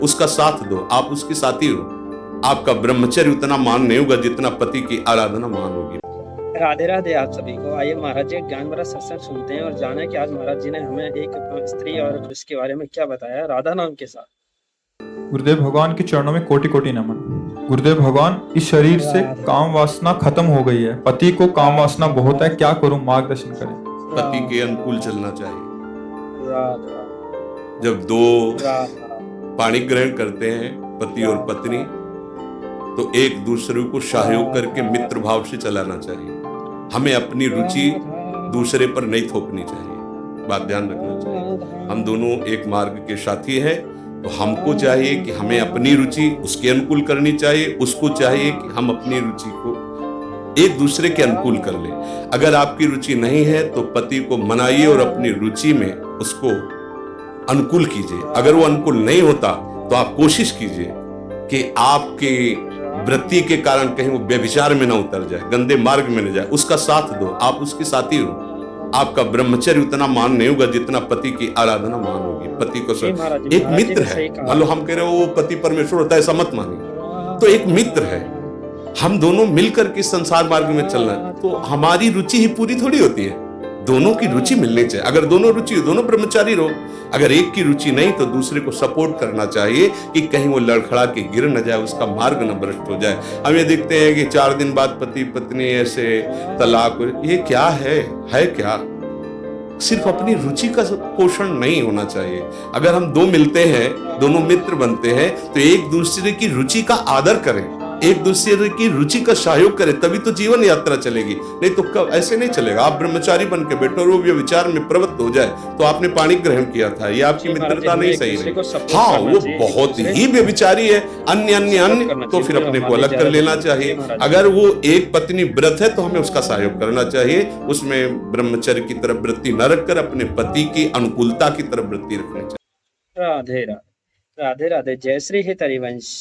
उसका साथ दो, आप उसके साथी हो। आपका ब्रह्मचर्य उतना मान नहीं होगा जितना पति की आराधना मान होगी। राधे राधे आप सभी को। आइए महाराज जी ज्ञान भरा सत्संग सुनते हैं और जाने कि आज महाराज जी ने हमें एक स्त्री और इसके बारे में क्या बताया राधा नाम के साथ। गुरुदेव भगवान के चरणों में कोटि कोटि नमन। गुरुदेव भगवान, इस शरीर से काम वासना खत्म हो गई है। पति को काम वासना बहुत है, क्या करूं, मार्गदर्शन करें। पति के अनुकूल चलना चाहिए। राधा जब दो राधा पाणी ग्रहण करते हैं पति और पत्नी, तो एक दूसरे को सहयोग करके मित्र भाव से चलाना चाहिए। हमें अपनी रुचि दूसरे पर नहीं थोपनी चाहिए, बात ध्यान रखना चाहिए। हम दोनों एक मार्ग के साथी हैं, तो हमको चाहिए कि हमें अपनी रुचि उसके अनुकूल करनी चाहिए, उसको चाहिए कि हम अपनी रुचि को एक दूसरे के अनुकूल कर ले। अगर आपकी रुचि नहीं है तो पति को मनाइए और अपनी रुचि में उसको अनुकूल कीजिए। अगर वो अनुकूल नहीं होता तो आप कोशिश कीजिए कि आपके वृत्ति के कारण कहीं वो व्यभिचार में ना उतर जाए, गंदे मार्ग में न जाए। उसका साथ दो, आप उसके साथी हो। आपका ब्रह्मचर्य उतना मान नहीं होगा जितना पति की आराधना मान होगी। पति को एक मित्र है, मान लो हम कह रहे हो वो पति परमेश्वर होता है, ऐसा मत मानिए। तो एक मित्र है, हम दोनों मिलकर के संसार मार्ग में चलना है। तो हमारी रुचि ही पूरी थोड़ी होती है, दोनों की रुचि मिलनी चाहिए। अगर दोनों रुचि हो, दोनों ब्रह्मचारी रहो। अगर एक की रुचि नहीं तो दूसरे को सपोर्ट करना चाहिए कि कहीं वो लड़खड़ा के गिर न जाए, उसका मार्ग न भ्रष्ट हो जाए। हम ये देखते हैं कि 4 दिन बाद पति पत्नी ऐसे तलाक, ये क्या है क्या? सिर्फ अपनी रुचि का पोषण नहीं होना चाहिए। अगर हम दो मिलते हैं, दोनों मित्र बनते हैं, तो एक दूसरे की रुचि का आदर करें, एक दूसरे की रुचि का सहयोग करें, तभी तो जीवन यात्रा चलेगी। नहीं तो कब ऐसे नहीं चलेगा। आप ब्रह्मचारी बन के बैठो और वो व्यभिचार में प्रवृत्त हो जाए, तो आपने पाणी ग्रहण किया था, ये आपकी मित्रता नहीं सही रही। हाँ, वो बहुत ही व्यभिचारी है, अन्य तो फिर अपने को अलग कर लेना चाहिए। अगर वो एक पत्नी व्रत है तो हमें उसका सहयोग करना चाहिए, उसमें ब्रह्मचर्य की तरफ वृत्ति न रखकर अपने पति की अनुकूलता की तरफ वृत्ति रखनी चाहिए। राधे राधे राधे राधे। जय श्री हित हरिवंश।